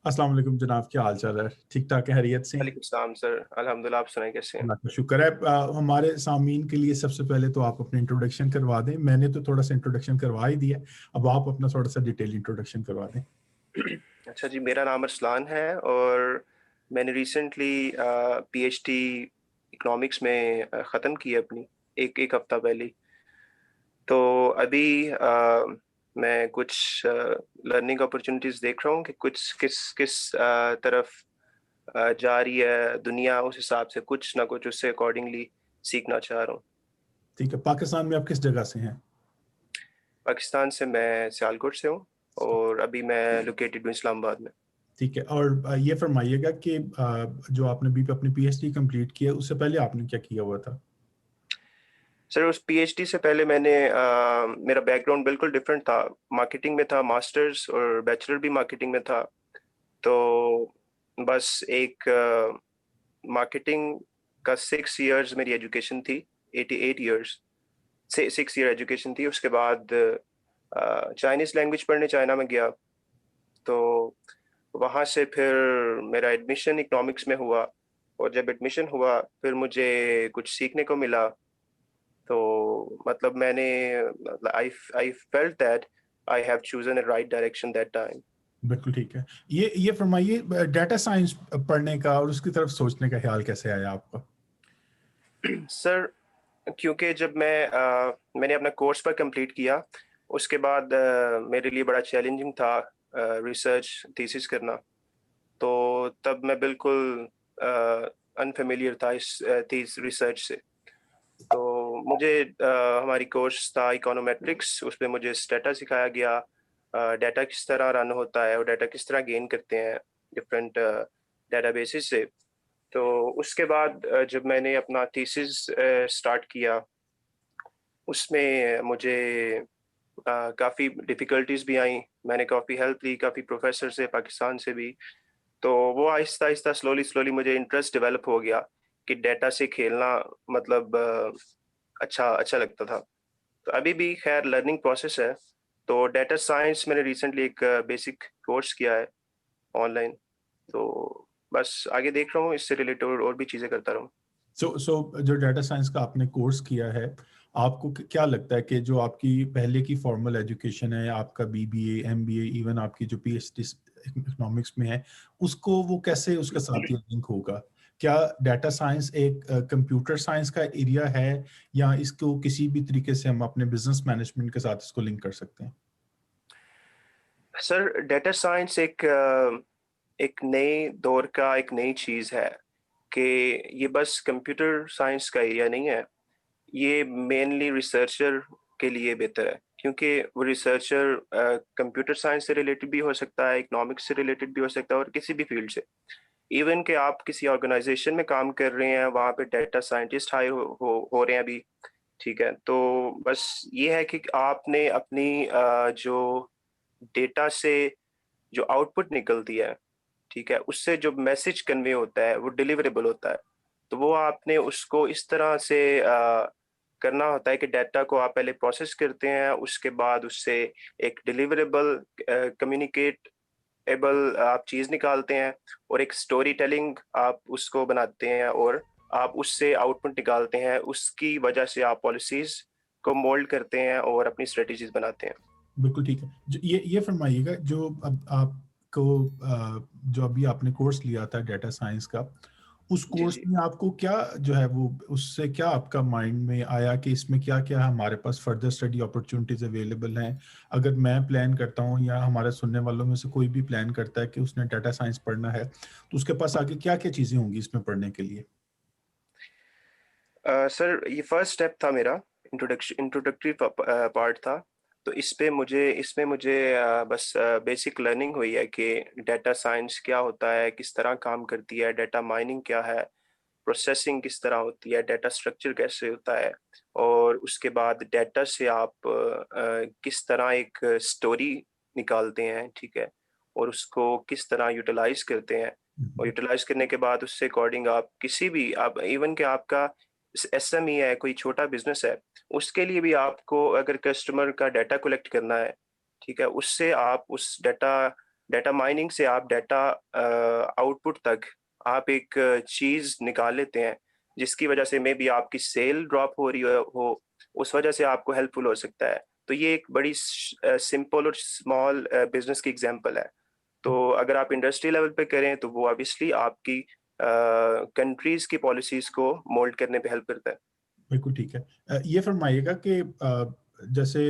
अस्सलाम वालेकुम जनाब, क्या हाल चाल है? ठीक ठाक है, खैरियत से हैं? वालेकुम सलाम सर, अल्हम्दुलिल्लाह। आप सुनाएं कैसे हैं? अल्लाह का शुक्र है। हमारे सामीन के लिए सबसे पहले तो आप अपना इंट्रोडक्शन करवा दें। मैंने तो थोड़ा सा इंट्रोडक्शन करवा ही दिया, अब आप अपना थोड़ा सा डिटेल इंट्रोडक्शन करवा दें। अच्छा जी, मेरा नाम अरसलान है और मैंने रिसेंटली पीएचडी इकोनॉमिक्स में ख़त्म की है अपनी, एक एक हफ़्ता पहले ही। तो अभी मैं कुछ लर्निंग अपॉर्च्युनिटीज़ देख रहा हूँ कि कुछ किस किस तरफ जा रही है दुनिया, उस हिसाब से कुछ ना कुछ उससे अकॉर्डिंगली सीखना चाह रहा हूँ। ठीक है, पाकिस्तान में आप किस जगह से हैं? पाकिस्तान से मैं सियालकोट से हूँ और अभी मैं लोकेटेड हूँ इस्लामाबाद में। ठीक है, और ये फरमाइएगा कि जो आपने अभी अपनी पीएचडी कंप्लीट की है, उससे पहले आपने क्या किया हुआ था? सर उस पीएचडी से पहले मैंने मेरा बैकग्राउंड बिल्कुल डिफरेंट था। मार्केटिंग में था, मास्टर्स और बैचलर भी मार्केटिंग में था। तो बस एक मार्केटिंग का 6 इयर्स मेरी एजुकेशन थी, 88 इयर्स से 6 ईयर एजुकेशन थी। उसके बाद चाइनीज़ लैंग्वेज पढ़ने चाइना में गया। तो वहाँ से फिर मेरा एडमिशन इकोनॉमिक्स में हुआ और जब एडमिशन हुआ फिर मुझे कुछ सीखने को मिला। तो मतलब मैंने I felt that I have chosen a right direction that time. बिल्कुल ठीक है। ये फरमाइए, डाटा साइंस पढ़ने का और उसकी तरफ सोचने का ख्याल कैसे आया आपका? सर क्योंकि जब मैंने अपना कोर्स पर कंप्लीट किया, उसके बाद मेरे लिए बड़ा चैलेंजिंग था रिसर्च थीसिस करना। तो तब मैं बिल्कुल अनफ़ेमिलियर था इस थीस रिसर्च से। तो मुझे हमारी कोर्स था इकोनोमेट्रिक्स, उसमें मुझे डाटा सिखाया गया, डाटा किस तरह रन होता है और डाटा किस तरह गेन करते हैं डिफरेंट डेटाबेसेस से। तो उसके बाद जब मैंने अपना थीसिस स्टार्ट किया, उसमें मुझे काफ़ी डिफ़िकल्टीज़ भी आईं। मैंने काफ़ी हेल्प ली, काफ़ी प्रोफ़ेसर से, पाकिस्तान से भी। तो वो आहिस्ता-आहिस्ता, स्लोली-स्लोली मुझे इंटरेस्ट डेवलप हो गया कि डाटा से खेलना मतलब अच्छा अच्छा लगता था। तो अभी भी ख़ैर लर्निंग प्रोसेस है। तो डाटा साइंस मैंने रिसेंटली एक बेसिक कोर्स किया है ऑनलाइन। तो बस आगे देख रहा हूँ इससे रिलेटेड और भी चीज़ें करता रहूँ। सो जो डाटा साइंस का आपने कोर्स किया है, आपको क्या लगता है कि जो आपकी पहले की फॉर्मल एजुकेशन है, आपका बीबीए, एमबीए, इवन आपकी जो पीएचडी इकोनॉमिक्स में है, उसको वो कैसे उसके साथ ये लिंक होगा? क्या डाटा साइंस एक कंप्यूटर साइंस का एरिया है, या इसको किसी भी तरीके से हम अपने बिजनेस मैनेजमेंट के साथ इसको लिंक कर सकते हैं? सर डाटा साइंस एक नए दौर का एक नई चीज़ है कि ये बस कंप्यूटर साइंस का एरिया नहीं है। ये मेनली रिसर्चर के लिए बेहतर है क्योंकि वो रिसर्चर कंप्यूटर साइंस से रिलेटेड भी हो सकता है, इकोनॉमिक्स से रिलेटेड भी हो सकता है और किसी भी फील्ड से। इवन कि आप किसी ऑर्गेनाइजेशन में काम कर रहे हैं, वहाँ पे डाटा साइंटिस्ट हायर हो रहे हैं अभी, ठीक है? तो बस ये है कि आपने अपनी जो डेटा से जो आउटपुट निकलती है, ठीक है? उससे जो मैसेज कन्वे होता है, वो डिलिवरेबल होता है। तो वो आपने उसको इस तरह से करना होता है कि डाटा को आप पहले प्रोसेस करते हैं, उसके बाद उससे एक डिलिवरेबल कम्युनिकेटेबल आप चीज़ निकालते हैं और एक स्टोरी टेलिंग आप उसको बनाते हैं और आप उससे आउटपुट निकालते हैं। उसकी वजह से आप पॉलिसीज़ को मोल्ड करते हैं और अपनी स्ट्रेटजीज़ बनाते हैं। बिल्कुल ठीक है। ये फरमाइएगा, जो अब आपको जो अभी आपने कोर्स लिया था डाटा साइंस का, उस जी, कोर्स जी। में आपको क्या जो है वो उससे क्या आपका माइंड में आया कि इसमें क्या-क्या हमारे पास फर्दर स्टडी अपॉर्च्युनिटीज़ अवेलेबल हैं? अगर मैं प्लान करता हूँ या हमारे सुनने वालों में से कोई भी प्लान करता है कि उसने डाटा साइंस पढ़ना है, तो उसके पास आगे क्या-क्या चीज़ें होंगी इसमें पढ़ने के लिए? सर ये फर्स्ट स्टेप था मेरा, इंट्रोडक्टरी पार्ट था। तो इसमें मुझे बस बेसिक लर्निंग हुई है कि डाटा साइंस क्या होता है, किस तरह काम करती है, डाटा माइनिंग क्या है, प्रोसेसिंग किस तरह होती है, डाटा स्ट्रक्चर कैसे होता है और उसके बाद डाटा से आप किस तरह एक स्टोरी निकालते हैं, ठीक है? और उसको किस तरह यूटिलाइज़ करते हैं हुँ, और हुँ। यूटिलाइज़ करने के बाद उससे अकॉर्डिंग आप किसी भी आप इवन कि आपका एसएमई है, कोई छोटा बिज़नेस है, उसके लिए भी आपको अगर कस्टमर का डाटा कलेक्ट करना है, ठीक है? उससे आप उस डाटा डाटा माइनिंग से आप डाटा आउटपुट तक आप एक चीज़ निकाल लेते हैं, जिसकी वजह से मे बी आपकी सेल ड्रॉप हो रही हो, उस वजह से आपको हेल्पफुल हो सकता है। तो ये एक बड़ी सिंपल और स्मॉल बिज़नेस की एग्ज़ाम्पल है। तो अगर आप इंडस्ट्री लेवल पे करें तो वो ऑब्वियसली आपकी कंट्रीज़ की पॉलिसीज़ को मोल्ड करने पे हेल्प करता है। बिल्कुल ठीक है। ये फरमाइएगा कि जैसे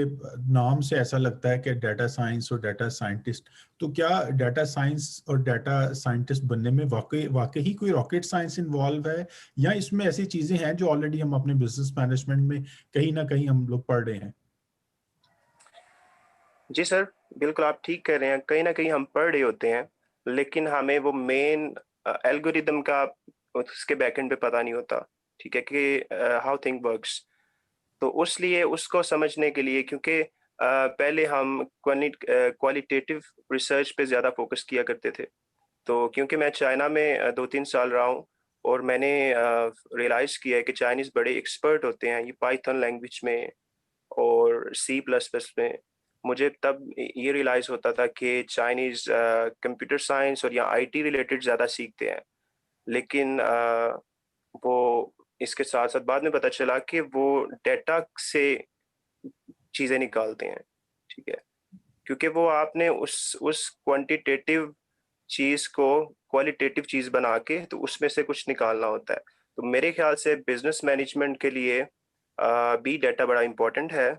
नाम से ऐसा लगता है कि डाटा साइंस और डाटा साइंटिस्ट, तो क्या डाटा साइंस और डाटा साइंटिस्ट बनने में वाकई वाकई ही कोई रॉकेट साइंस इन्वॉल्व है, या इसमें ऐसी चीजें हैं जो ऑलरेडी हम अपने बिजनेस मैनेजमेंट में कहीं ना कहीं हम लोग पढ़ रहे हैं? जी सर, बिल्कुल आप ठीक कह रहे हैं। कहीं न कहीं हम पढ़ रहे होते हैं, लेकिन हमें वो मेन एल्गोरिदम का उसके बैकएंड पे पता नहीं होता, ठीक है? कि हाउ थिंग वर्क्स। तो उस लिए उसको समझने के लिए, क्योंकि पहले हम क्वालिटेटिव रिसर्च पे ज़्यादा फ़ोकस किया करते थे। तो क्योंकि मैं चाइना में 2-3 साल रहा हूँ और मैंने रियलाइज़ किया है कि चाइनीज़ बड़े एक्सपर्ट होते हैं ये पाइथन लैंग्वेज में और सी प्लस प्लस में। मुझे तब ये रियलाइज़ होता था कि चाइनीज़ कंप्यूटर साइंस और या आईटी रिलेटेड ज़्यादा सीखते हैं। लेकिन वो इसके साथ-साथ बाद में पता चला कि वो डेटा से चीज़ें निकालते हैं, ठीक है? क्योंकि वो आपने उस क्वांटिटेटिव चीज़ को क्वालिटेटिव चीज़ बना के तो उसमें से कुछ निकालना होता है। तो मेरे ख़्याल से बिज़नेस मैनेजमेंट के लिए भी डाटा बड़ा इम्पोर्टेंट है,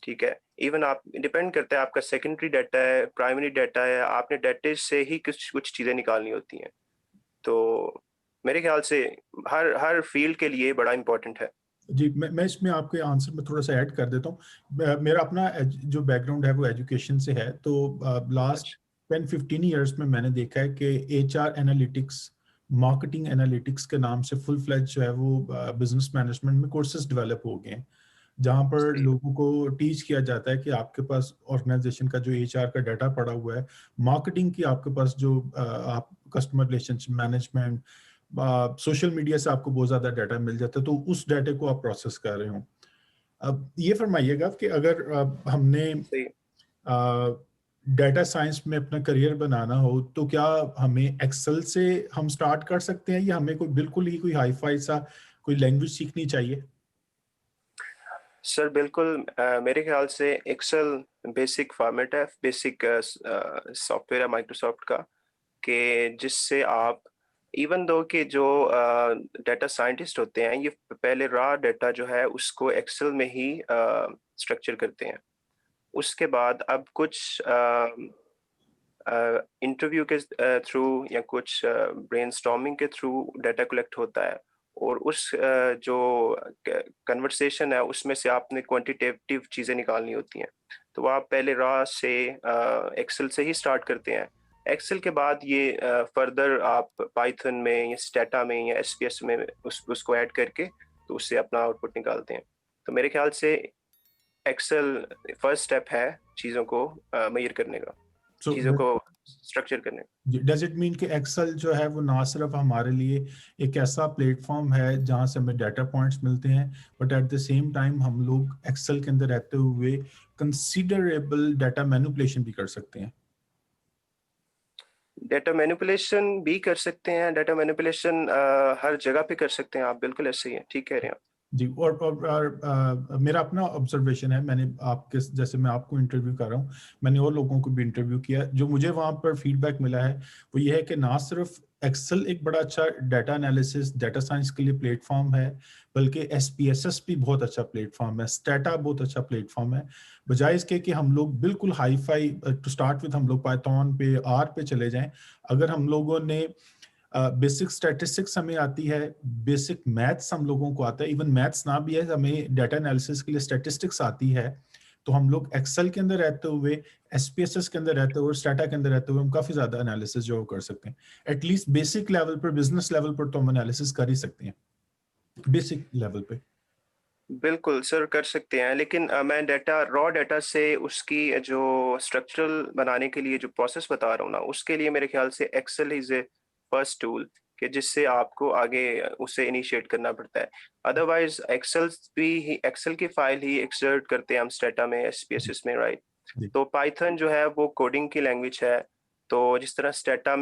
ठीक है? इवन आप डिपेंड करता है आपका सेकेंडरी डाटा है, प्राइमरी डाटा है, आपने डाटे से ही कुछ कुछ चीज़ें निकालनी होती हैं। तो मेरे ख़्याल से हर हर फ़ील्ड के लिए बड़ा इम्पोर्टेंट है। जी, मैं इसमें आपके आंसर में थोड़ा सा ऐड कर देता हूँ। मेरा अपना जो बैकग्राउंड है वो एजुकेशन से है, तो लास्ट अच्छा, 10-15 ईयर्स में मैंने देखा है कि एचआर एनालिटिक्स, मार्केटिंग एनालिटिक्स के नाम से फुल फ्लेज जो है वो बिजनेस मैनेजमेंट में कोर्सेज डेवलप हो गए हैं, जहाँ पर सही, लोगों को टीच किया जाता है कि आपके पास ऑर्गेनाइजेशन का जो एचआर का डाटा पड़ा हुआ है, मार्केटिंग की आपके पास जो आप customer relationship management, social media से आपको बहुत ज़्यादा डाटा मिल जाता है, तो उस डाटे को आप प्रोसेस कर रहे हो। अब ये फरमाइएगा कि अगर हमने सही। डाटा साइंस में अपना करियर बनाना हो, तो क्या हमें एक्सेल से हम स्टार्ट कर सकते हैं, या हमें कोई बिल्कुल ही कोई हाई-फाई सा कोई लैंग्वेज सीखनी चाहिए? सर बिल्कुल, मेरे ख़्याल से एक्सेल बेसिक फ़ॉर्मेट है, बेसिक सॉफ्टवेयर है माइक्रोसॉफ्ट का, कि जिससे आप इवन दो कि जो डेटा साइंटिस्ट होते हैं, ये पहले रॉ डेटा जो है उसको एक्सेल में ही स्ट्रक्चर करते हैं। उसके बाद अब कुछ इंटरव्यू के थ्रू या कुछ ब्रेनस्टॉर्मिंग के थ्रू डाटा कलेक्ट होता है और उस जो कन्वर्सेशन है उसमें से आपने क्वांटिटेटिव चीज़ें निकालनी होती हैं। तो आप पहले रॉ से एक्सेल से ही स्टार्ट करते हैं। एक्सेल के बाद ये फर्दर आप पाइथन में या स्टैटा में या एसपीएस में उसको ऐड करके तो उससे अपना आउटपुट निकालते हैं। तो मेरे ख्याल से एक्सेल फर्स्ट स्टेप है चीज़ों को मेज़र करने का। सो चीज़ों को स्ट्रक्चर करने। डज इट मीन कि एक्सेल जो है वो ना सिर्फ हमारे लिए एक ऐसा प्लेटफॉर्म है जहां से हमें डाटा पॉइंट्स मिलते हैं, but at the same time हम लोग एक्सेल के अंदर रहते हुए कंसीडरेबल डाटा मैनिपुलेशन भी कर सकते हैं? डेटा मैनिपुलेशन भी कर सकते हैं, डेटा मैनिपुलेशन हर जगह पे कर सकते हैं आप, बिल्कुल ऐसे ही है, ठीक कह रहे हैं आप। जी, और मेरा अपना ऑब्जर्वेशन है, मैंने आपके जैसे मैं आपको इंटरव्यू कर रहा हूँ, मैंने और लोगों को भी इंटरव्यू किया, जो मुझे वहाँ पर फीडबैक मिला है वो ये है कि ना सिर्फ एक्सेल एक बड़ा अच्छा डाटा एनालिसिस डाटा साइंस के लिए प्लेटफॉर्म है, बल्कि एसपीएसएस भी बहुत अच्छा प्लेटफॉर्म है, स्टैटा बहुत अच्छा प्लेटफॉर्म है। बजाय इसके कि हम लोग बिल्कुल hi fi to start with हम लोग पाइथन पे आर पे चले जाएं, अगर हम लोगों ने बेसिक स्टैटिस्टिक्स हमें आती है, बेसिक मैथ्स हम लोगों को आता है, इवन मैथ्स ना भी है, हमें डाटा एनालिसिस के लिए स्टैटिस्टिक्स आती है, तो हम लोग एक्सेल के अंदर रहते हुए, एसपीएसएस के अंदर रहते हुए और स्टाटा के अंदर रहते हुए हम काफ़ी ज़्यादा एनालिसिस जो कर सकते हैं। एटलीस्ट बेसिक लेवल पर, बिज़नेस लेवल पर तो हम एनालिसिस कर ही सकते हैं, बेसिक लेवल पे। बिल्कुल सर कर सकते हैं, लेकिन मैं डेटा रॉ डेटा से उसकी जो स्ट्रक्चरल बनाने के लिए जो प्रोसेस बता रहा हूँ ना, उसके लिए मेरे ख्याल से Excel is a first tool कि जिससे आपको आगे उसे इनिशिएट करना पड़ता है। अदरवाइज़ एक्सेल की फाइल ही एक्सर्ट करते हैं हम स्टैटा में, जी, एसपीएसएस में, राइट? जी। तो पाइथन जो है वो कोडिंग की लैंग्वेज है, तो जिस तरह स्टेटा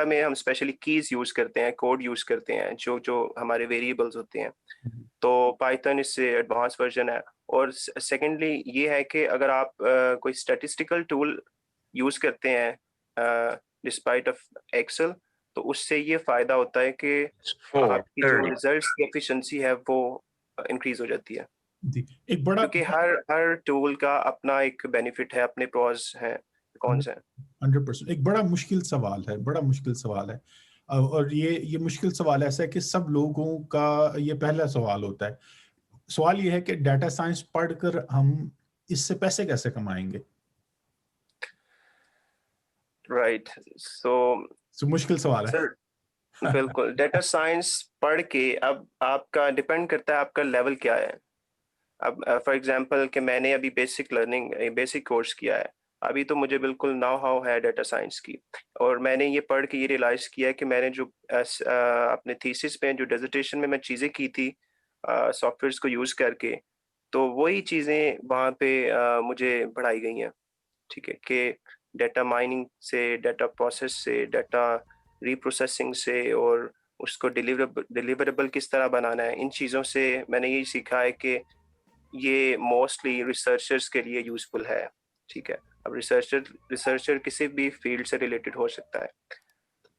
में हम स्पेशली कीज यूज करते हैं, कोड यूज करते हैं, जो जो हमारे वेरिएबल्स होते हैं। तो पाइथन इससे एडवांस वर्जन है। और सेकेंडली ये है कि अगर आप कोई स्टैटिस्टिकल टूल यूज करते हैं डिस्पाइट ऑफ एक्सेल, तो उससे ये फायदा होता है कि आपकी जो रिजल्ट्स की एफिशिएंसी है वो इंक्रीज हो जाती है। जी, एक बड़ा क्योंकि हर टूल का अपना एक बेनिफिट है, अपने प्रोज हैं, कौन से हैं। 100% एक बड़ा मुश्किल सवाल है, बड़ा मुश्किल सवाल है। और ये मुश्किल सवाल ऐसा है कि सब लोगों का ये पहला सवाल होता है। सवाल ये है कि डाटा साइंस पढ़कर हम इससे पैसे कैसे कमाएंगे? राइट। सो मुश्किल सवाल है। सर बिल्कुल, डेटा साइंस पढ़ के अब आपका डिपेंड करता है आपका लेवल क्या है। अब फॉर एग्जांपल कि मैंने अभी बेसिक कोर्स किया है, अभी तो मुझे बिल्कुल नो हाउ है डेटा साइंस की। और मैंने ये पढ़ के ये रियलाइज़ किया कि मैंने जो अपने थीसिस में, जो डिसर्टेशन में मैं चीज़ें की थी सॉफ्टवेयर्स को यूज़ करके, तो वही चीज़ें वहाँ पे मुझे पढ़ाई गई हैं। ठीक है, कि डेटा माइनिंग से, डेटा प्रोसेस से, डेटा रीप्रोसेसिंग से, और उसको डिलीवरेबल किस तरह बनाना है, इन चीज़ों से मैंने यही सीखा है कि ये मोस्टली रिसर्चर्स के लिए यूजफुल है। ठीक है, अब रिसर्चर किसी भी फील्ड से रिलेटेड हो सकता है।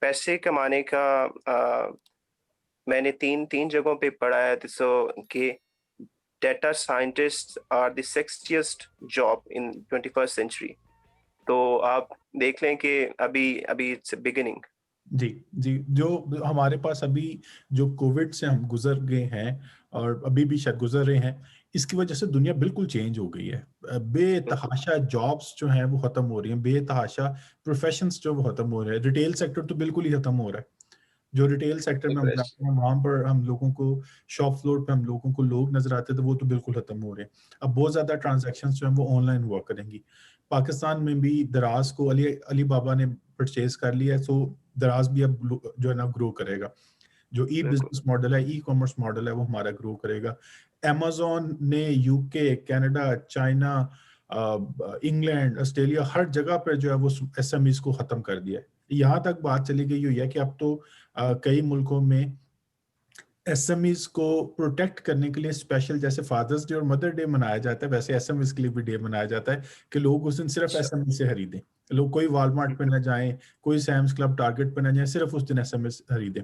पैसे कमाने का मैंने तीन जगहों पे पढ़ा है तो कि data scientist are the sexiest job in 21st century. तो आप देख लें कि अभी अभी इट्स बिगिनिंग। जी, जी, जो हमारे पास अभी जो कोविड से हम गुजर गए हैं और अभी भी शायद गुजर रहे हैं, इसकी वजह से दुनिया बिल्कुल चेंज हो गई है। बेतहाशा जॉब्स जो हैं वो खत्म हो रही हैं, बेतहाशा प्रोफेशंस जो वो खत्म हो रहे हैं। रिटेल सेक्टर तो बिल्कुल ही खत्म हो रहा है। जो रिटेल सेक्टर में हम जाते हैं वहां पर हम लोगों को शॉप फ्लोर पे हम लोगों को लोग नजर आते थे, वो तो बिल्कुल खत्म हो रहे हैं। अब बहुत ज्यादा ट्रांजैक्शंस जो हैं वो ऑनलाइन हुआ करेंगी। पाकिस्तान में भी दराज को अली बाबा ने परचेज कर लिया है, सो दराज भी अब जो है ना ग्रो करेगा। जो ई बिजनेस मॉडल है, ई कॉमर्स मॉडल है, वो हमारा ग्रो करेगा। अमेज़न ने UK, Canada, China, England, Australia, हर जगह पर जो है वो एसएमईज को खत्म कर दिया है। यहाँ तक बात चली गई हुई है कि अब तो कई मुल्कों में एसएमईज को प्रोटेक्ट करने के लिए स्पेशल, जैसे फादर्स डे और मदर डे मनाया जाता है, वैसे एसएमईज के लिए भी डे मनाया जाता है कि लोग उस दिन सिर्फ एसएमई से खरीदें। लोग कोई वॉलमार्ट पे ना जाएं, कोई सैम्स क्लब, टारगेट पे ना जाएं, सिर्फ उस दिन एसएमई खरीदें।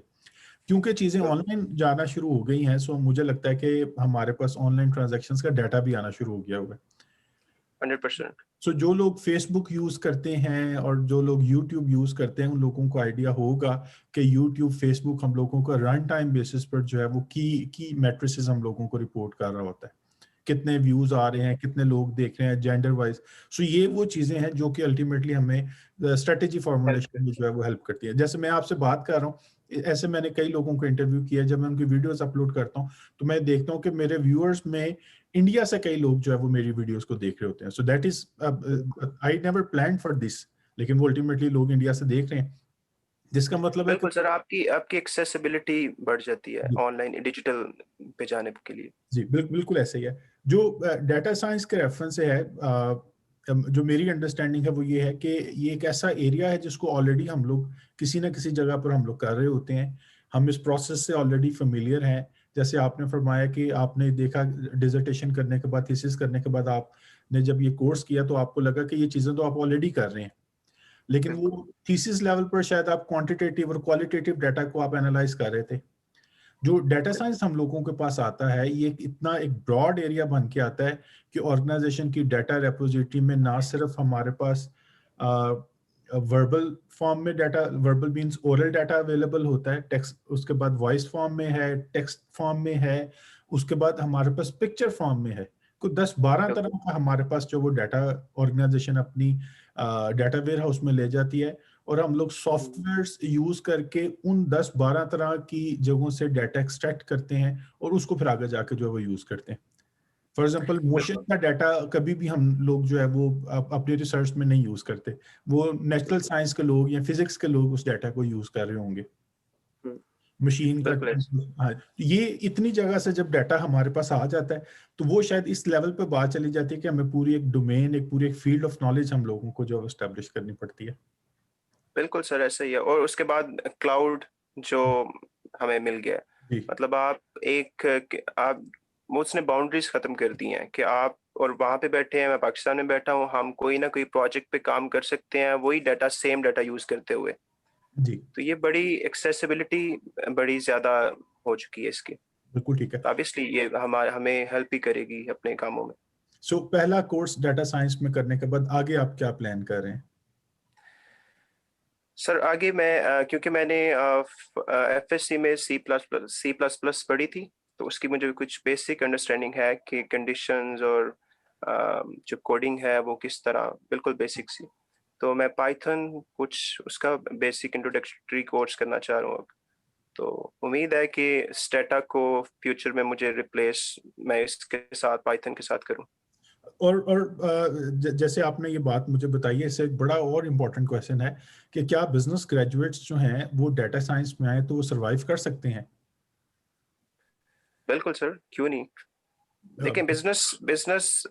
क्योंकि चीजें ऑनलाइन जाना शुरू हो गई हैं, सो मुझे लगता है कि हमारे पास ऑनलाइन ट्रांजैक्शंस का डाटा भी आना शुरू हो गया होगा। 100%। सो जो लोग फेसबुक यूज करते हैं और जो लोग यूट्यूब यूज करते हैं, उन लोगों को आइडिया होगा कि यूट्यूब, फेसबुक हम लोगों को रन टाइम बेसिस पर जो है वो की मैट्रिसेस हम लोगों को रिपोर्ट कर रहा होता है। कितने व्यूज आ रहे हैं, कितने लोग देख रहे हैं, जेंडर वाइज। सो ये वो चीजें हैं जो कि अल्टीमेटली हमें स्ट्रेटेजी फॉर्मुलेशन में जो है वो हेल्प करती है। जैसे मैं आपसे बात कर रहा हूँ, ऐसे मैंने कई लोगों को इंटरव्यू किया। जब मैं उनकी वीडियोस अपलोड करता हूँ तो मैं देखता हूँ कि मेरे व्यूअर्स में इंडिया से कई लोग जो है वो मेरी वीडियोस को देख रहे होते हैं। So that is, I never planned for this, लेकिन वो अल्टीमेटली लोग इंडिया से देख रहे हैं, जिसका मतलब है कि बिल्कुल सर, आपकी आपकी एक्सेसिबिलिटी बढ़ जाती है ऑनलाइन डिजिटल पे जाने के लिए। जी, बिल्कुल ऐसे ही है। जो डाटा साइंस के रेफरेंस से है, जो मेरी अंडरस्टैंडिंग है वो ये है कि ये एक ऐसा एरिया है जिसको ऑलरेडी हम लोग किसी ना किसी जगह पर हम लोग कर रहे होते हैं। हम इस प्रोसेस से ऑलरेडी फेमिलियर हैं। जैसे आपने फरमाया कि आपने देखा डिसर्टेशन करने के बाद, थीसिस करने के बाद आपने जब ये कोर्स किया तो आपको लगा कि ये चीज़ें तो आप ऑलरेडी कर रहे हैं, लेकिन वो थीसिस लेवल पर शायद आप क्वांटिटेटिव और क्वालिटेटिव डाटा को आप एनालाइज कर रहे थे। जो डाटा साइंस हम लोगों के पास आता है, ये इतना एक ब्रॉड एरिया बन के आता है कि ऑर्गेनाइजेशन की डाटा रेपोजिटरी में ना सिर्फ हमारे पास वर्बल फॉर्म में data, verbal means oral data available होता है, टेक्स्ट, उसके बाद वॉइस फॉर्म में है, टेक्स्ट फॉर्म में है, उसके बाद हमारे पास पिक्चर फॉर्म में है। कुछ 10-12 तरह का हमारे पास जो वो डाटा ऑर्गेनाइजेशन अपनी डाटा वेयर हाउस में ले जाती है, और हम लोग सॉफ्टवेयर्स यूज करके उन 10-12 तरह की जगहों से डाटा एक्सट्रैक्ट करते हैं और उसको फिर आगे जाके जो है वो यूज करते हैं। फॉर एग्जांपल मोशन का डाटा कभी भी हम लोग जो है वो अपनी रिसर्च में नहीं यूज करते, वो नेचुरल साइंस के लोग या फिजिक्स के लोग उस डाटा को यूज कर रहे होंगे। मशीन का। बिल्कुल ऐसे। हाँ, ये इतनी जगह से जब डाटा हमारे पास आ जाता है तो वो शायद इस लेवल पे बात चली जाती है कि हमें पूरी एक डोमेन, एक पूरी एक फील्ड ऑफ नॉलेज हम लोगों को जो एस्टेब्लिश करनी पड़ती है। बिल्कुल सर, ऐसा ही है। और उसके बाद क्लाउड जो हमें मिल गया है, जी मतलब आप आप उसने बाउंड्रीज खत्म कर दी हैं कि आप और वहां पे बैठे हैं, मैं पाकिस्तान में बैठा हूँ, हम कोई ना कोई प्रोजेक्ट पे काम कर सकते हैं वही डाटा, सेम डाटा यूज करते हुए। जी, तो ये बड़ी एक्सेसिबिलिटी बड़ी ज्यादा हो चुकी है इसकी। बिल्कुल ठीक है। तो ऑब्वियसली ये हमें हेल्प ही करेगी अपने कामों में। सो पहला कोर्स डाटा साइंस में करने के बाद आगे आप क्या प्लान कर रहे हैं? सर आगे मैं क्योंकि मैंने एफएससी में सी प्लस प्लस पढ़ी थी, तो उसकी मुझे कुछ बेसिक अंडरस्टैंडिंग है कि कंडीशंस और जो कोडिंग है वो किस तरह, बिल्कुल बेसिक सी। तो मैं पाइथन कुछ उसका बेसिक इंट्रोडक्टरी कोर्स करना चाह रहा हूँ अब। तो उम्मीद है कि स्टेटा को फ्यूचर में मुझे रिप्लेस मैं इसके साथ पाइथन के साथ करूँ। और जैसे आपने ये बात मुझे बताई है, इससे एक बड़ा और इम्पोर्टेंट क्वेश्चन है कि क्या बिजनेस ग्रेजुएट्स जो हैं वो डाटा साइंस में आए तो वो सरवाइव कर सकते हैं? बिल्कुल सर, क्यों नहीं। अ, देखिए, बिजनेस बिजनेस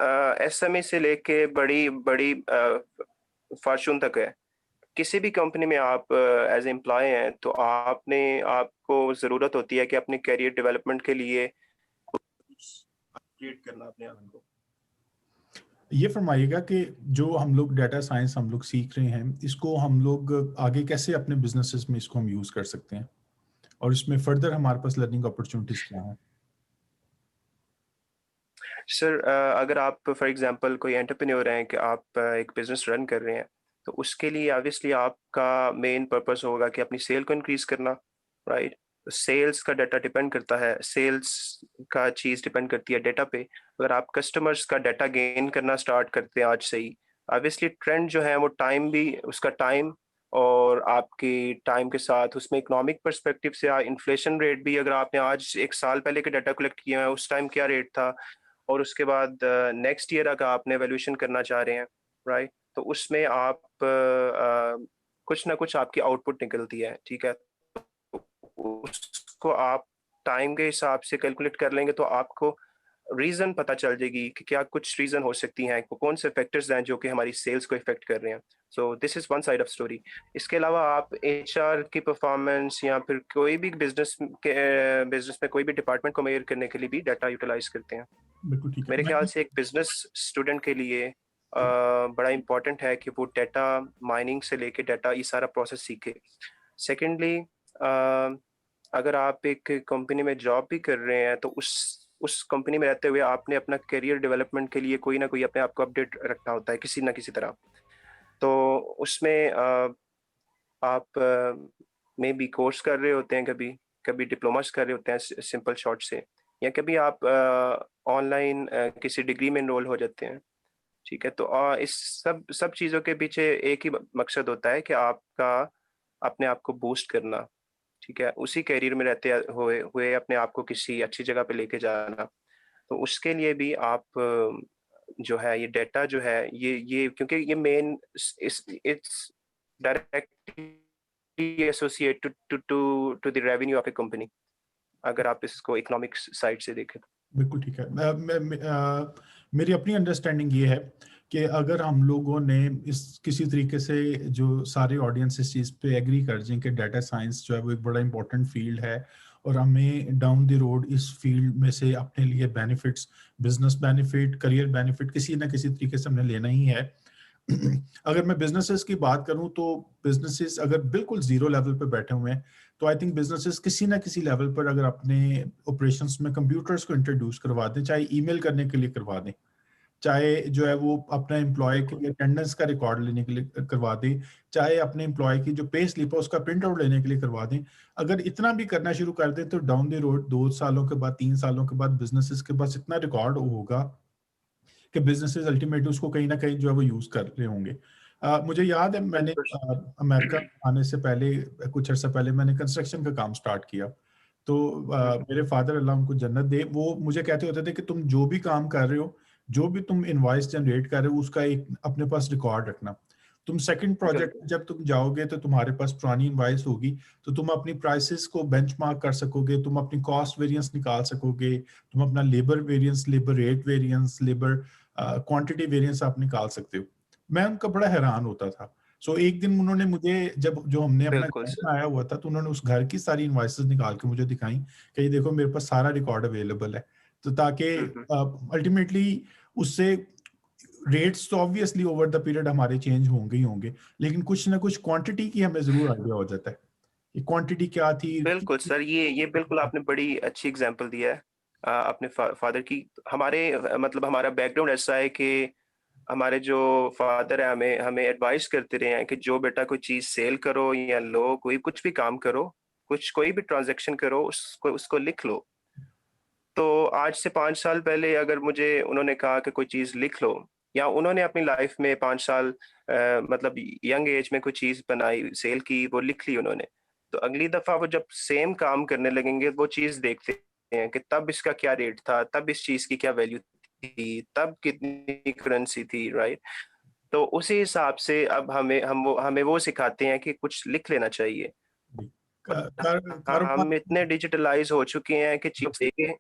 एसएमई से लेके बड़ी बड़ी फॉर्चून तक है। किसी भी कंपनी में आप एज एम्प्लॉय हैं तो आपको ज़रूरत होती है कि अपने करियर डेवलपमेंट के लिए क्रिएट करना अपने आप को। ये फरमाइएगा कि जो हम लोग डाटा साइंस हम लोग सीख रहे हैं, इसको हम लोग आगे कैसे अपने बिजनेसेस में इसको हम यूज कर सकते हैं, और इसमें फर्दर हमारे पास लर्निंग अपॉर्चुनिटीज क्या हैं? सर अगर आप फॉर एग्जांपल कोई एंटरप्रेन्योर हैं कि आप एक बिजनेस रन कर रहे हैं, तो उसके लिए ऑब्वियसली आपका मेन पर्पस होगा कि अपनी सेल को इंक्रीज करना, राइट। सेल्स का डाटा डिपेंड करता है, सेल्स का चीज़ डिपेंड करती है डाटा पे। अगर आप कस्टमर्स का डाटा गेन करना स्टार्ट करते हैं आज से ही, ऑब्वियसली ट्रेंड जो है वो टाइम भी, उसका टाइम और आपकी टाइम के साथ उसमें इकोनॉमिक पर्सपेक्टिव से इन्फ्लेशन रेट भी, अगर आपने आज एक साल पहले के डाटा कलेक्ट किया है उस टाइम क्या रेट था, और उसके बाद नेक्स्ट ईयर अगर आपने एवोल्यूशन करना चाह रहे हैं, राइट, तो उसमें आप कुछ ना कुछ आपकी आउटपुट निकलती है, ठीक है। तो उसको आप टाइम के हिसाब से कैलकुलेट कर लेंगे तो आपको रीजन पता चल जाएगी कि क्या कुछ रीजन हो सकती हैं, कौन से फैक्टर्स हैं जो कि हमारी सेल्स को इफेक्ट कर रहे हैं। So this is one side of story. इसके अलावा आप एचआर की परफॉर्मेंस या फिर कोई भी बिजनेस में कोई भी डिपार्टमेंट को मेजर करने के लिए भी डाटा यूटिलाइज करते हैं। बिल्कुल ठीक है। मेरे मैं ख्याल से एक बिजनेस स्टूडेंट के लिए बड़ा इम्पोर्टेंट है कि वो डाटा माइनिंग से लेके डाटा ये सारा प्रोसेस सीखे। सेकेंडली, अगर आप एक कंपनी में जॉब भी कर रहे हैं तो उस कंपनी में रहते हुए आपने अपना करियर डेवलपमेंट के लिए कोई ना कोई अपने आप को अपडेट रखना होता है किसी ना किसी तरह। तो उसमें आप में भी कोर्स कर रहे होते हैं, कभी कभी डिप्लोमास कर रहे होते हैं सिंपल शॉर्ट से, या कभी आप ऑनलाइन किसी डिग्री में एनरोल हो जाते हैं, ठीक है। तो इस सब सब चीज़ों के पीछे एक ही मकसद होता है कि आपका अपने आप को बूस्ट करना, ठीक है, उसी करियर में रहते हुए हुए अपने आप को किसी अच्छी जगह पे लेके जाना। तो उसके लिए भी आप जो है ये डाटा जो है ये क्योंकि ये main it's directly associated to the revenue of a company, अगर आप इसको इकोनॉमिक्स साइड से देखें। बिल्कुल ठीक है। मेरी अपनी अंडरस्टैंडिंग ये है कि अगर हम लोगों ने इस किसी तरीके से जो सारे ऑडियंस इस चीज़ पे एग्री कर जाएं कि डाटा साइंस जो है वो एक बड़ा इंपॉर्टेंट फील्ड है, और हमें डाउन द रोड इस फील्ड में से अपने लिए benefits, business benefit, career benefit किसी ना किसी तरीके से हमने लेना ही है। अगर मैं बिजनेसेस की बात करूं तो बिजनेसेस अगर बिल्कुल जीरो लेवल पे बैठे हुए हैं तो आई थिंक बिजनेसेस किसी ना किसी लेवल पर अगर अपने ऑपरेशंस में कंप्यूटर्स को इंट्रोड्यूस करवा दें, चाहे ईमेल करने के लिए करवा दें, चाहे जो है वो अपना एम्प्लॉय की अटेंडेंस का रिकॉर्ड लेने के लिए करवा दें, चाहे अपने एम्प्लॉय की जो पे स्लिप है उसका प्रिंट आउट लेने के लिए करवा दें, अगर इतना भी करना शुरू कर दें तो डाउन द रोड 2 सालों के बाद, 3 सालों के बाद बिजनेसेस के पास इतना रिकॉर्ड होगा कि बिजनेसेस अल्टीमेटली उसको कहीं ना कहीं जो है वो यूज कर रहे होंगे। मुझे याद है मैंने अमेरिका आने से पहले, कुछ अर्सा पहले मैंने कंस्ट्रक्शन का काम स्टार्ट किया। तो मेरे फादर, अल्लाह उनको जन्नत दे, वो मुझे कहते होते थे कि तुम जो भी काम कर रहे हो, जो भी तुम इनवॉइस जनरेट कर रहे हो, उसका एक अपने पास रिकॉर्ड रखना। तुम सेकंड प्रोजेक्ट जब तुम जाओगे तो तुम्हारे पास पुरानी इनवाइस होगी, तो तुम अपनी प्राइसेस को बेंचमार्क कर सकोगे, तुम अपनी कॉस्ट वेरिएंस निकाल सकोगे, तुम अपना labour variance, labour rate variance, labour quantity variance आप निकाल सकते हो। मैं उनका बड़ा हैरान होता था। सो एक दिन उन्होंने मुझे, जब जो हमने अपना बिल्कुल घर सर। बनाया हुआ था, तो उन्होंने उस घर की सारी इनवाइसेस निकाल के मुझे दिखाई कि ये देखो मेरे पास सारा रिकॉर्ड अवेलेबल है। तो ताकि हम्म। अल्टीमेटली उससे रेट्स तो ऑब्वियसली ओवर द पीरियड हमारे चेंज होंगे ही होंगे, लेकिन कुछ ना कुछ क्वांटिटी की हमें जरूर आइडिया हो जाता है कि क्वांटिटी क्या थी। बिल्कुल सर, ये बिल्कुल आपने बड़ी अच्छी एग्जांपल दिया है अपने फादर की। हमारे मतलब हमारा बैकग्राउंड ऐसा है कि हमारे जो फादर है हमें हमें एडवाइस करते रहे हैं कि जो बेटा कोई चीज़ सेल करो या लो, कोई कुछ भी काम करो, कुछ कोई भी ट्रांज़ैक्शन करो, उसको उसको लिख लो। तो आज से 5 साल पहले अगर मुझे उन्होंने कहा कि कोई चीज़ लिख लो, या उन्होंने अपनी लाइफ़ में 5 साल मतलब यंग एज में कोई चीज़ बनाई, सेल की, वो लिख ली उन्होंने। तो अगली दफ़ा वो जब सेम काम करने लगेंगे, वो चीज़ देखते हैं कि तब इसका क्या रेट था, तब इस चीज़ की क्या वैल्यू थी, तब कितनी करेंसी थी, राइट? तो उसी हिसाब से अब हमें वो सिखाते हैं कि कुछ लिख लेना चाहिए। और कारोबार। हम इतने डिजिटलाइज़ हो चुके हैं कि चीज़ देखें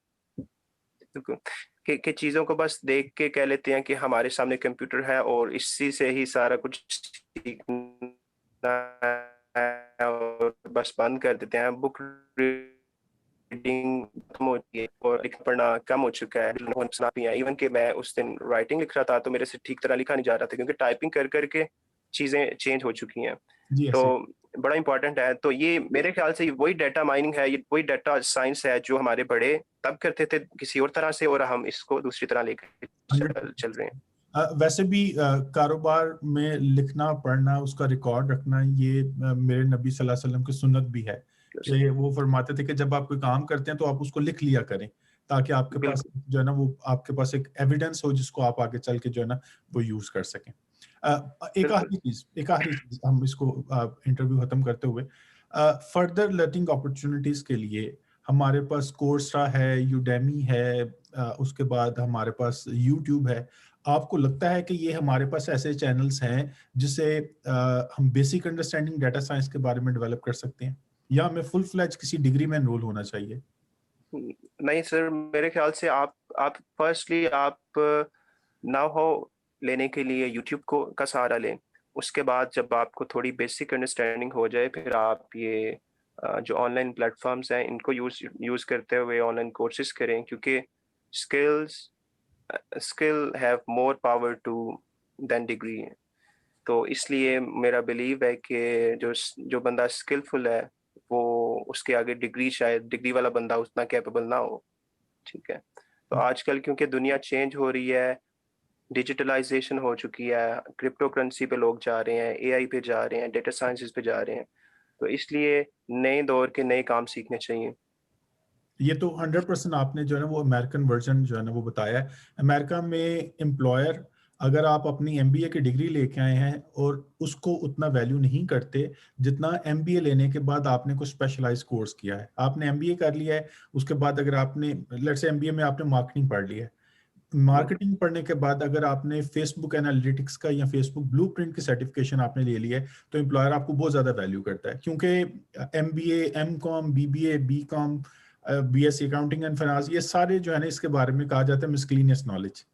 कि चीज़ों को बस देख के कह लेते हैं कि हमारे सामने कंप्यूटर है और इसी से ही सारा कुछ सीखना है, और बस बंद कर देते हैं। बुक रीडिंग खत्म होती है और लिखना पढ़ना कम हो चुका है। सुना भी है इवन कि मैं उस दिन राइटिंग लिख रहा था तो मेरे से ठीक तरह लिखा नहीं जा रहा था, क्योंकि टाइपिंग कर कर के चीज़ें चेंज हो चुकी हैं। जी तो ऐसे। बड़ा इम्पोर्टेंट है। तो ये मेरे ख्याल से वही डाटा माइनिंग है, ये वही डाटा साइंस है जो हमारे बड़े तब करते थे किसी और तरह से, और हम इसको दूसरी तरह लेकर 100। चल रहे हैं। वैसे भी कारोबार में लिखना पढ़ना, उसका रिकॉर्ड रखना, ये मेरे नबी सल्लल्लाहु अलैहि वसल्लम की सुन्नत भी है कि वो फरमाते थे कि जब आप कोई काम करते हैं तो आप उसको लिख लिया करें, ताकि आपके पास बिल्कुल जो है ना, वो आपके पास एक एविडेंस हो जिसको आप आगे चल के जो है ना वो यूज कर सकें। बिल्कुल। एक आखिरी चीज हम इसको इंटरव्यू खत्म करते हुए, फर्दर लर्निंग अपॉर्चुनिटीज के लिए हमारे पास कोर्सरा है, यूडेमी है, उसके बाद हमारे पास यूट्यूब है। आपको लगता है कि ये हमारे पास ऐसे चैनल्स हैं जिससे हम बेसिक अंडरस्टैंडिंग डाटा साइंस के बारे में डेवलप कर सकते हैं, या हमें फुल फ्लैज किसी डिग्री में एनरोल होना चाहिए? नहीं सर, मेरे ख्याल से आप फर्स्टली आप नाउ हाउ लेने के लिए यूट्यूब को का सहारा लें। उसके बाद जब आपको थोड़ी बेसिक अंडरस्टैंडिंग हो जाए, फिर आप ये जो ऑनलाइन प्लेटफॉर्म्स हैं इनको यूज़ करते हुए ऑनलाइन कोर्सेज करें, क्योंकि skills skill have more power to than degree. तो इसलिए मेरा बिलीव है कि जो बंदा स्किलफुल है, वो उसके आगे डिग्री, शायद डिग्री वाला बंदा उतना कैपेबल ना हो। ठीक है। तो आजकल क्योंकि दुनिया चेंज हो रही है, डिजिटलाइजेशन हो चुकी है, क्रिप्टो करेंसी पे लोग जा रहे हैं, एआई पे जा रहे हैं, डेटा साइंसेस पे जा रहे हैं, तो इसलिए नए दौर के नए काम सीखने चाहिए। ये तो 100% आपने जो है ना वो अमेरिकन वर्जन जो है ना वो बताया है। अमेरिका में एम्प्लॉयर, अगर आप अपनी एमबीए की डिग्री लेके आए हैं और उसको उतना वैल्यू नहीं करते जितना एमबीए लेने के बाद आपने कुछ स्पेशलाइज कोर्स किया है। आपने एमबीए कर लिया है, उसके बाद अगर आपने, लेट्स से एमबीए में आपने मार्केटिंग पढ़ लिया है, हुँ, मार्केटिंग पढ़ने के बाद अगर आपने फेसबुक एनालिटिक्स का या फेसबुक ब्लूप्रिंट की सर्टिफिकेशन आपने ले ली है, तो एम्प्लॉयर आपको बहुत ज़्यादा वैल्यू करता है, क्योंकि MBA, MCom, BBA, BCom, BSc accounting and finance, ये सारे जो है ना इसके बारे में कहा जाता है मिसक्लेनियस नॉलेज,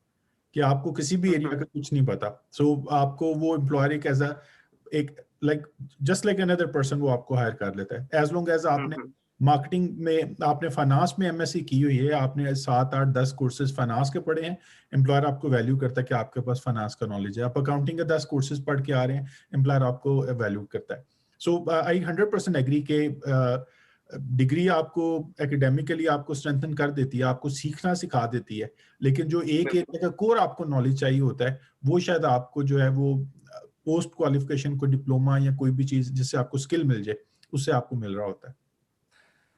कि आपको किसी भी हुँ, एरिया हुँ, का कुछ नहीं पता। सो आपको वो एम्प्लॉयर एक एज अ, एक like just like another person वो आपको हायर कर लेता है, एज लॉन्ग एज हुँ, आपने हुँ, मार्केटिंग में, आपने फाइनेंस में एमएससी की हुई है, आपने 7 8 10 कोर्सेज फाइनेंस के पढ़े हैं, एम्प्लॉयर आपको वैल्यू करता है कि आपके पास फाइनेंस का नॉलेज है। आप अकाउंटिंग के 10 कोर्सेज पढ़ के आ रहे हैं, एम्प्लॉयर आपको वैल्यू करता है। सो आई 100% एग्री के डिग्री आपको एकेडमिकली आपको स्ट्रेंथन कर देती है, आपको सीखना सिखा देती है, लेकिन जो एक बिल्कुल, एरिया का कोर आपको नॉलेज चाहिए होता है, वो शायद आपको जो है वो पोस्ट क्वालिफिकेशन को डिप्लोमा या कोई भी चीज जिससे आपको स्किल मिल जाए, उससे आपको मिल रहा होता है।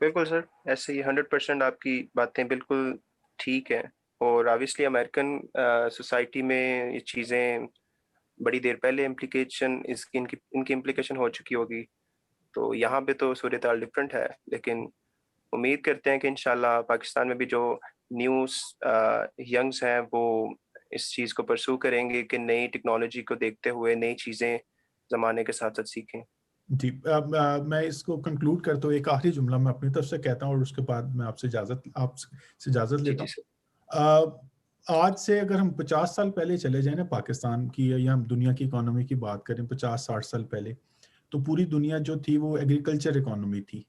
बिल्कुल सर, ऐसे ही 100% आपकी बातें बिल्कुल ठीक हैं। और ऑब्वियसली अमेरिकन सोसाइटी में ये चीज़ें बड़ी देर पहले इम्प्लीकेशन इसकी इनकी इनकी इम्प्लीकेशन हो चुकी होगी। तो यहाँ पे तो सूरत-हाल डिफरेंट है, लेकिन उम्मीद करते हैं कि इंशाल्लाह पाकिस्तान में भी जो न्यूज़ यंग्स हैं वो इस चीज़ को परस्यू करेंगे कि नई टेक्नोलॉजी को देखते हुए नई चीज़ें ज़माने के साथ-साथ सीखें? जी, मैं इसको कंक्लूड करता हूँ, एक आखिरी जुमला मैं अपनी तरफ से कहता हूँ और उसके बाद मैं आपसे इजाज़त जी, लेता जी हूँ। सर। आज से अगर हम 50 साल पहले चले जाएँ ना पाकिस्तान की या हम दुनिया की इकोनॉमी की बात करें 50-60 साल पहले, तो पूरी दुनिया जो थी वो एग्रीकल्चर इकोनॉमी थी,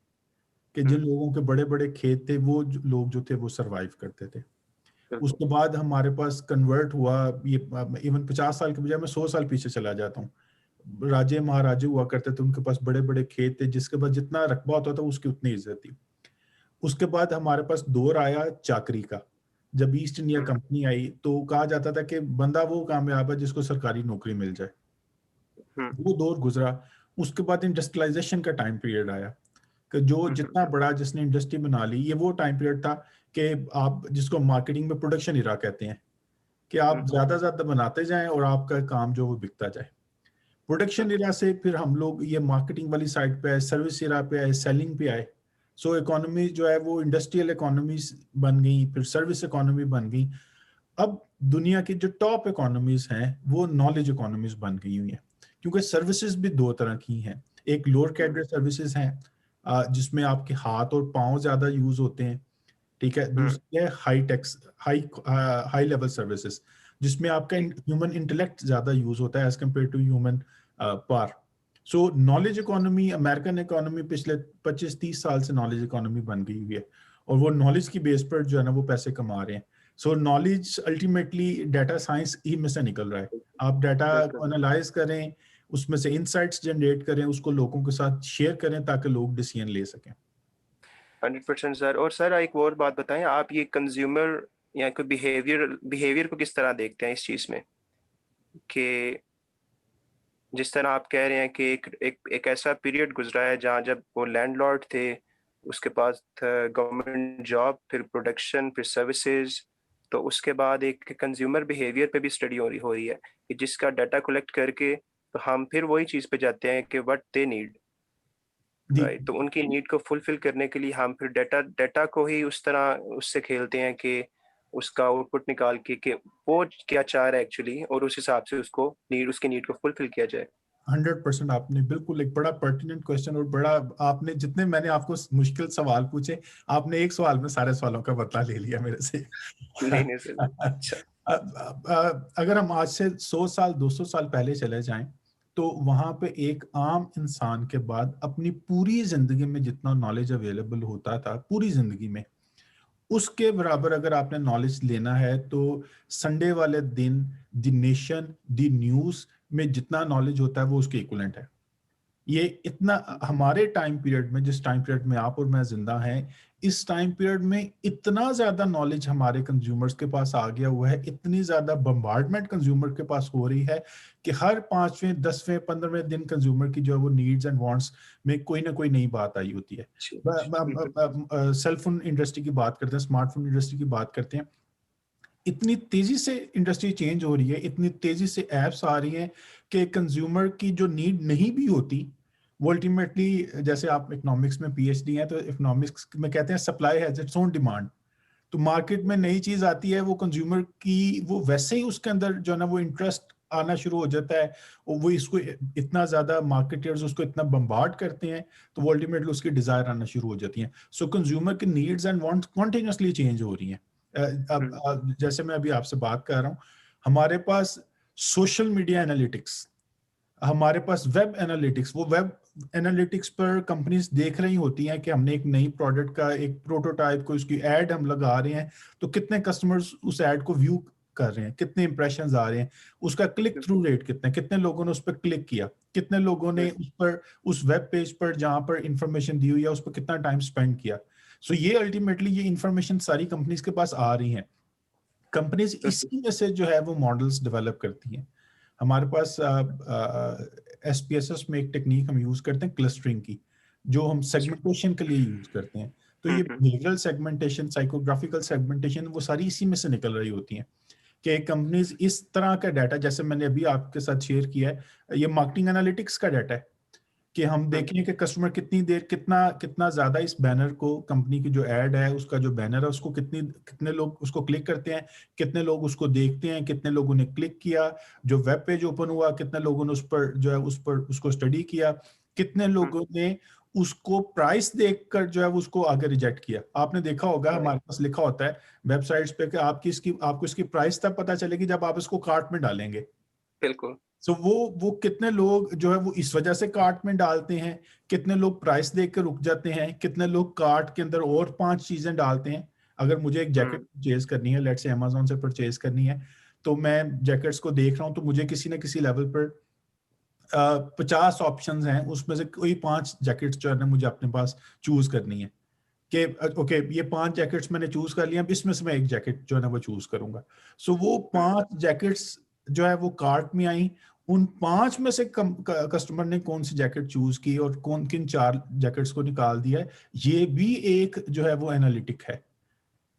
कि हुँ, जिन लोगों के बड़े-बड़े खेत थे वो लोग जो थे वो सर्वाइव करते थे। बिल्कुल। उसके बाद हमारे पास कन्वर्ट हुआ ये इवन 50 साल के बजाय मैं 100 साल पीछे चला जाता हूँ। राजे महाराजे हुआ करते थे, उनके पास बड़े-बड़े खेत थे, जिसके पास जितना रकबा होता था उसकी उतनी इज़्ज़त थी। उसके बाद हमारे पास दौर आया चाकरी का। जब ईस्ट इंडिया हुँ, कंपनी आई तो कहा जाता था कि बंदा वो कामयाब है जिसको सरकारी नौकरी मिल जाए। हुँ, वो दौर गुज़रा, उसके बाद इंडस्ट्रियलाइज़ेशन का टाइम पीरियड आया, कि जो हुँ, हुँ, जितना बड़ा जिसने इंडस्ट्री बना ली, ये वो टाइम पीरियड था कि आप जिसको मार्केटिंग में प्रोडक्शन एरा कहते हैं, कि हुँ, आप हुँ, ज़्यादा से ज़्यादा बनाते जाएँ और आपका काम जो है वो बिकता जाए। प्रोडक्शन बिल्कुल। एरा से फिर हम लोग ये मार्केटिंग वाली साइड पे आए, सर्विस एरा पे आए, सेलिंग पे आए। सो इकोनॉमी जो है वो इंडस्ट्रियल इकोनॉमीज़ बन गई, फिर सर्विस इकोनॉमी बन गई। अब दुनिया की जो टॉप इकोनॉमीज़ हैं, वो नॉलेज इकोनॉमीज़ बन गई हुई हैं। क्योंकि सर्विसेज़ भी 2 तरह की हैं। एक लोअर हुँ, कैडर सर्विसेज़ हैं जिसमें आपके हाथ और पाँव ज़्यादा यूज़ होते हैं, ठीक है? हुँ, दूसरी है हाई लेवल सर्विसेज़ जिसमें आपका जी, ह्यूमन इंटेलेक्ट ज़्यादा यूज़ होता है as compared to human power. So knowledge economy American economy पिछले 25-30 साल से नॉलेज इकोनॉमी बन गई हुई है और वो नॉलेज की बेस पर जो है ना वो पैसे कमा रहे हैं। So knowledge ultimately data science ही में से निकल रहा है। आप डाटा बिल्कुल। को एनालाइज़ करें, उसमें से इनसाइट्स जनरेट करें, उसको लोगों के साथ शेयर करें ताकि लोग डिसीजन ले सकें। 100% सर। और सर एक और बात बताएँ, आप ये कंज़्यूमर या कोई बिहेवियर बिहेवियर को किस तरह देखते हैं इस चीज़ में? कि जिस तरह आप कह रहे हैं कि एक ऐसा पीरियड गुज़रा है जहाँ जब वो लैंडलॉर्ड थे, उसके पास था गवर्नमेंट जॉब, फिर प्रोडक्शन, फिर सर्विसेज़, तो उसके बाद एक कंज़्यूमर बिहेवियर पे भी स्टडी हो रही है, कि जिसका डाटा कलेक्ट करके तो हम फिर वही चीज़ पे जाते हैं कि व्हाट दे नीड, जी, राइट? तो उनकी नीड को फुलफ़िल करने के लिए हम फिर डाटा डाटा को ही उस तरह उससे खेलते हैं कि उसका आउटपुट निकाल के वो क्या चाह रहा है एक्चुअली, और उस हिसाब से उसकी नीड को फुलफ़िल किया जाए। 100% आपने बिल्कुल एक बड़ा पर्टिनेंट क्वेश्चन और बड़ा आपने जितने मैंने आपको मुश्किल सवाल पूछे, आपने एक सवाल में सारे सवालों का बदला ले लिया मेरे से। नहीं, नहीं सर। अच्छा। अगर हम आज से 100 साल, 200 साल पहले चले जाएँ, तो वहाँ पे एक आम इंसान के बाद अपनी पूरी ज़िंदगी में जितना नॉलेज अवेलेबल होता था, पूरी ज़िंदगी में, उसके बराबर अगर आपने नॉलेज लेना है तो संडे वाले दिन द नेशन, द न्यूज़ में जितना नॉलेज होता है वो उसके इक्विवेलेंट है। ये इतना हमारे टाइम पीरियड में जिस टाइम पीरियड में आप और मैं ज़िंदा हैं, इस टाइम पीरियड में इतना ज़्यादा नॉलेज हमारे कंज़्यूमर्स के पास आ गया हुआ है, इतनी ज़्यादा बम्बार्डमेंट कंज़्यूमर के पास हो रही है कि हर 5वें, 10वें, 15वें दिन कंज़्यूमर की जो है वो नीड्स एंड वांट्स में कोई ना कोई नई बात आई होती है। जी, जी। बिल्कुल। सेल फोन इंडस्ट्री की बात करते हैं, स्मार्टफ़ोन इंडस्ट्री की बात करते हैं। इतनी तेज़ी से इंडस्ट्री चेंज हो रही है, इतनी तेज़ी से ऐप्स आ रही हैं कि कंज़्यूमर की जो नीड नहीं भी होती, वो अल्टीमेटली जैसे आप इकोनॉमिक्स में पीएचडी हैं, तो इकोनॉमिक्स में कहते हैं supply has its own demand. तो मार्केट में नई चीज़ आती है, वो कंज़्यूमर की वो वैसे ही उसके अंदर जो है ना वो इंटरेस्ट आना शुरू हो जाता है और वो इसको इतना ज़्यादा मार्केटर्स उसको इतना बम्बार्ड करते हैं, तो वो अल्टीमेटली उसकी डिज़ायर आना शुरू हो जाती हैं। सो कंज़्यूमर की needs and wants continuously change हो रही हैं। अब हुँ, जैसे मैं अभी आपसे बात कर रहा हूँ, हमारे पास सोशल मीडिया एनालिटिक्स, हमारे पास वेब एनालिटिक्स, वो वेब एनालिटिक्स पर कंपनीज़ देख रही होती हैं कि हमने एक नई प्रोडक्ट का एक प्रोटोटाइप को उसकी ऐड हम लगा रहे हैं, तो कितने कस्टमर्स उस ऐड को व्यू कर रहे हैं, कितने इंप्रेशंस आ रहे हैं, उसका क्लिक थ्रू बिल्कुल, रेट कितना है, कितने लोगों ने उस पर क्लिक किया, कितने लोगों ने बिल्कुल। उस पर उस वेब पेज पर जहाँ पर इंफॉर्मेशन दी हुई है, उस पर कितना टाइम स्पेंड किया। सो ये अल्टीमेटली ये इंफॉर्मेशन सारी कंपनीज़ के पास आ रही हैं। कंपनीज़ बिल्कुल। इसी में से जो है वो मॉडल्स डेवलप करती हैं। हमारे पास एसपीएसएस में एक टेक्नीक हम यूज़ करते हैं क्लस्टरिंग की, जो हम जी। सेगमेंटेशन के लिए यूज़ करते हैं। तो हुँ, ये हुँ। बिहेवियरल सेगमेंटेशन, साइकोग्राफिकल सेगमेंटेशन वो सारी इसी में से निकल रही होती हैं, कि कंपनीज़ इस तरह का डाटा जैसे मैंने अभी आपके साथ शेयर किया है, ये मार्केटिंग एनालिटिक्स का डाटा है। कि हम देखें कि कस्टमर कितनी देर कितना कितना ज्यादा इस बैनर को, कंपनी की जो एड है उसका जो बैनर है उसको कितने लोग उसको क्लिक करते हैं, कितने लोग उसको देखते हैं, कितने लोगों ने क्लिक किया, जो वेब पेज ओपन हुआ कितने लोगों ने उस पर जो है उस पर उसको स्टडी किया, कितने लोगों ने उसको प्राइस देखकर जो है उसको आगे रिजेक्ट किया। आपने देखा होगा हमारे पास लिखा होता है वेबसाइट्स पे कि आपको इसकी प्राइस तब पता चलेगी जब आप इसको कार्ट में डालेंगे। बिल्कुल। सो वो कितने लोग जो है वो इस वजह से कार्ट में डालते हैं, कितने लोग प्राइस देख कर रुक जाते हैं, कितने लोग कार्ट के अंदर और 5 चीजें डालते हैं। अगर मुझे एक जैकेट परचेज करनी है, लेट्स से अमेज़न से परचेज करनी है, तो मैं जैकेट्स को देख रहा हूं तो मुझे किसी ना किसी लेवल पर 50 ऑप्शंस हैं, उसमें से कोई 5 जैकेट्स जो है ना मुझे अपने पास चूज करनी है कि ओके ये 5 जैकेट्स मैंने चूज कर लिया, अब इसमें से मैं एक जैकेट जो है ना वो चूज करूंगा। सो वो 5 जैकेट्स जो है वो कार्ट में आई, उन 5 में से कस्टमर ने कौन सी जैकेट चूज की और कौन किन 4 जैकेट्स को निकाल दिया है, ये भी एक जो है वो एनालिटिक है।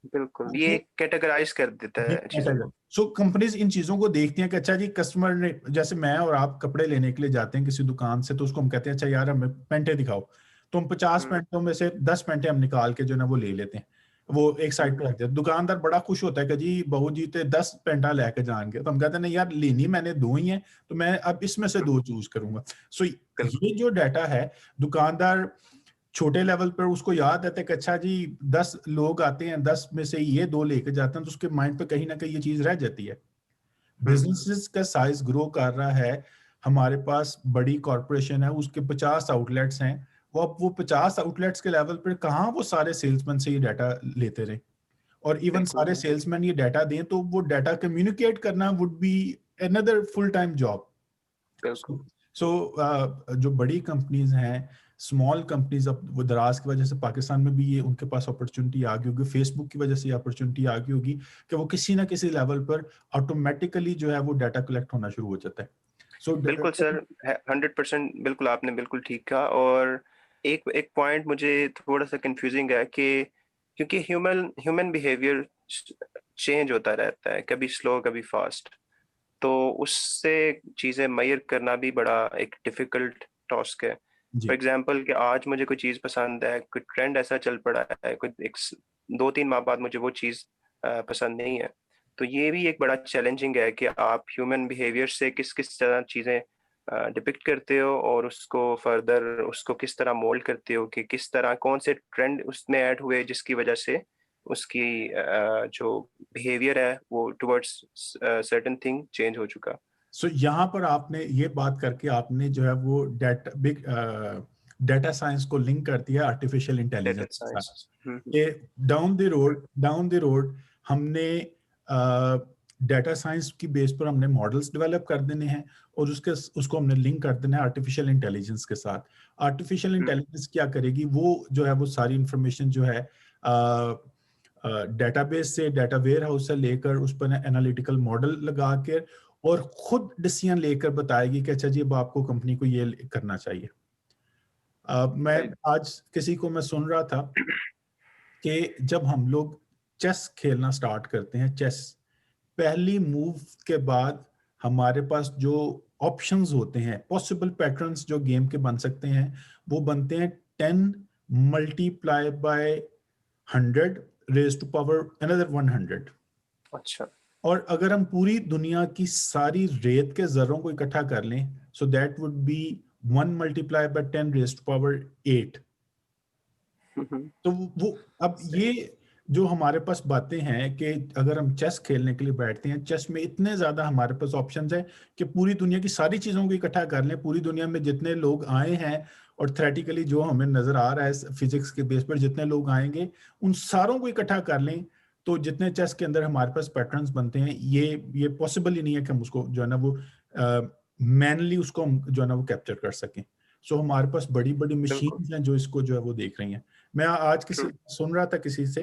बिल्कुल, ये कैटेगराइज़ कर देता है चीज़ों को। सो कंपनीज इन चीजों को देखती हैं कि अच्छा जी कस्टमर ने, जैसे मैं और आप कपड़े लेने के लिए जाते हैं किसी दुकान से, तो उसको हम कहते हैं अच्छा यार हमें पैंटे दिखाओ, तो हम 50 हुँ, पैंटों में से 10 पैंटे हम निकाल के जो है ना वो ले लेते हैं, वो एक साइड पे हुँ, रख देते हैं। दुकानदार बड़ा खुश होता है कि जी बहू जी ते 10 पैंटा लेके जाएंगे, तो हम कहते हैं नहीं यार लेनी मैंने 2 ही है, तो मैं अब इसमें से हुँ, 2 चूज करूंगा। सो बिल्कुल। ये जो डाटा है, दुकानदार छोटे लेवल पर उसको याद रहता है कि अच्छा जी 10 लोग आते हैं, 10 में से ये 2 लेके जाते हैं, तो उसके माइंड पे कहीं ना कहीं ये चीज रह जाती है। हुँ, बिजनेसेस का साइज ग्रो कर रहा है, हमारे पास बड़ी कॉरपोरेशन है, उसके 50 आउटलेट्स हैं, वो अब वो 50 आउटलेट्स के लेवल पर कहाँ वो सारे सेल्समैन से ये डाटा लेते रहे, और इवन बिल्कुल, सारे सेल्समैन ये डाटा दें तो वो डाटा कम्युनिकेट करना would be another full time job. बिल्कुल। सो जो बड़ी कंपनीज हैं, स्मॉल कंपनीज, अब वो दराज की वजह से पाकिस्तान में भी ये उनके पास अपॉर्चुनिटी आ गई होगी, फेसबुक की वजह से ये अपॉर्चुनिटी आ गई होगी कि वो किसी ना किसी लेवल पर ऑटोमेटिकली जो है वो डाटा कलेक्ट होना शुरू हो जाता है। सो बिल्कुल सर, है 100% बिल्कुल आपने बिल्कुल ठीक कहा। और एक एक पॉइंट मुझे थोड़ा-सा कन्फ्यूज़िंग है कि क्योंकि ह्यूमन ह्यूमन बिहेवियर चेंज होता रहता है, कभी स्लो कभी फ़ास्ट। तो उससे चीज़ें मेज़र करना भी बड़ा एक डिफ़िकल्ट टास्क है। फॉर जी एग्ज़ाम्पल कि आज मुझे कोई चीज़ पसंद है, कोई ट्रेंड ऐसा चल पड़ा है, कोई एक स 2-3 माह बाद मुझे वो चीज़ पसंद नहीं है। तो ये भी एक बड़ा चैलेंजिंग है कि आप ह्यूमन बिहेवियर से किस-किस तरह चीज़ें डिपिक्ट करते हो और उसको फर्दर उसको किस तरह मोल्ड करते हो कि किस तरह कौन से ट्रेंड उसमें ऐड हुए जिसकी वज़ह से उसकी जो बिहेवियर है वो टुवर्ड्स सर्टेन थिंग चेंज हो चुका। सो यहाँ पर आपने ये बात करके आपने जो है वो डाटा साइंस को लिंक कर दिया आर्टिफिशियल डेटा इंटेलिजेंस के साथ, साइंस। हुँ, हुँ, कि डाउन द रोड हमने डाटा साइंस की बेस पर हमने मॉडल्स डेवलप कर देने हैं, और उसको हमने लिंक कर देना है आर्टिफिशियल इंटेलिजेंस के साथ। आर्टिफिशियल हुँ, इंटेलिजेंस क्या करेगी, वो जो है वो सारी इंफॉर्मेशन जो है डेटाबेस से, डाटा वेयर हाउस से लेकर उस पर एनालिटिकल मॉडल लगा के और खुद डिसीजन लेकर बताएगी कि अच्छा जी अब आपको कंपनी को ये करना चाहिए। मैं राइट। आज किसी को मैं सुन रहा था कि जब हम लोग चेस खेलना स्टार्ट करते हैं, चेस पहली मूव के बाद हमारे पास जो ऑप्शंस होते हैं, पॉसिबल पैटर्न्स जो गेम के बन सकते हैं, वो बनते हैं 10 multiply by 100 raise to power another 100। अच्छा। और अगर हम पूरी दुनिया की सारी रेत के जर्रों को इकट्ठा कर लें, so that would be 1 multiply by 10 raise to power 8। हुँ, हुँ, तो वो अब सही। ये जो हमारे पास बातें हैं कि अगर हम चेस खेलने के लिए बैठते हैं, चेस में इतने ज्यादा हमारे पास ऑप्शंस हैं कि पूरी दुनिया की सारी चीजों को इकट्ठा कर लें, पूरी दुनिया में जितने लोग आए हैं और थ्योरेटिकली जो हमें नजर आ रहा है फिजिक्स के बेस पर जितने लोग आएंगे, उन सारों को इकट्ठा कर लें, तो जितने चेस के अंदर हमारे पास पैटर्न्स बनते हैं, ये पॉसिबल ही नहीं है कि हम उसको जो है ना वो मैनुअली उसको हम जो है ना वो कैप्चर कर सकें। सो हमारे पास बड़ी बड़ी बिल्कुल, मशीन्स हैं जो इसको जो है वो देख रही हैं। मैं आज ट्रू। किसी सुन रहा था किसी से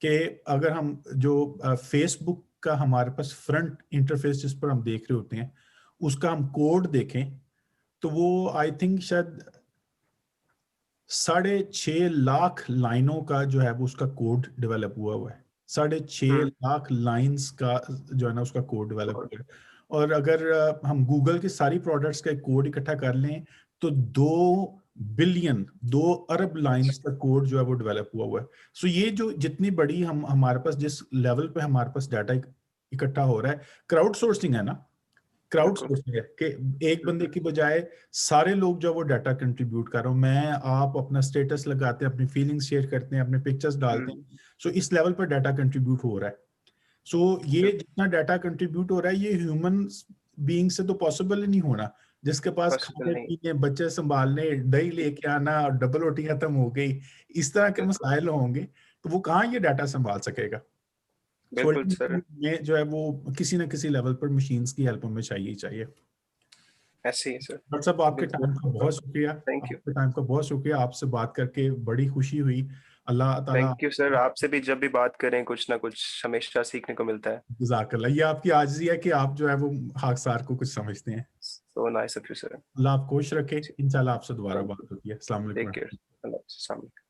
कि अगर हम जो फेसबुक का हमारे पास फ्रंट इंटरफेस जिस पर हम देख रहे होते हैं, उसका हम कोड देखें, तो वो आई थिंक शायद 6.5 लाख लाइनों का जो है वो उसका कोड डेवलप हुआ है। 6.5 लाख लाइंस का जो है ना उसका कोड डेवलप और हुआ है। और अगर हम गूगल की सारी प्रोडक्ट्स का एक कोड इकट्ठा कर लें, तो 2 लाइंस का कोड जो है वो डेवलप हुआ है। सो ये जो जितनी बड़ी हमारे पास जिस लेवल पे हमारे पास डाटा इकट्ठा हो रहा है, क्राउड सोर्सिंग है ना, क्राउड बिल्कुल। सोर्सिंग है कि एक बंदे की बजाय सारे लोग जो वो डाटा कंट्रीब्यूट कर रहे हो, मैं आप अपना स्टेटस लगाते हैं, अपनी फीलिंग्स शेयर करते हैं, अपने पिक्चर्स डालते हैं। सो इस लेवल पर डाटा कंट्रीब्यूट हो रहा है। सो ये जितना डाटा कंट्रीब्यूट हो रहा है, ये ह्यूमन बीइंग से तो पॉसिबल ही नहीं होना, जिसके पास पॉसिबल खाने नहीं। पीने, बच्चे संभालने, दही लेके आना, डबल रोटी खत्म हो गई, इस तरह के बिल्कुल। मसाइल होंगे, तो वो कहाँ ये डाटा संभाल सकेगा। सो बिल्कुल सर। अल्टीमेटली में जो है वो किसी ना किसी लेवल पर मशीन्स की हेल्प हमें चाहिए ही चाहिए। ऐसे ही सर। डॉक्टर साहब, आपके बिल्कुल। टाइम का बहुत शुक्रिया। Thank you. आपके टाइम का बहुत शुक्रिया, आपसे बात करके बड़ी खुशी हुई। अल्लाह ताला थैंक यू सर, आपसे भी जब भी बात करें कुछ ना कुछ हमेशा सीखने को मिलता है। जज़ाकल्लाह। ये आपकी आजिज़ी है कि आप जो है वो खाकसार को कुछ समझते हैं। So nice of you sir. अल्लाह आप खुश रखे। इंशाल्लाह आपसे दोबारा थैंक यू। बात होती है। अस्सलाम टेक वालेकुम। केयर। अल्लाह हाफ़िज़।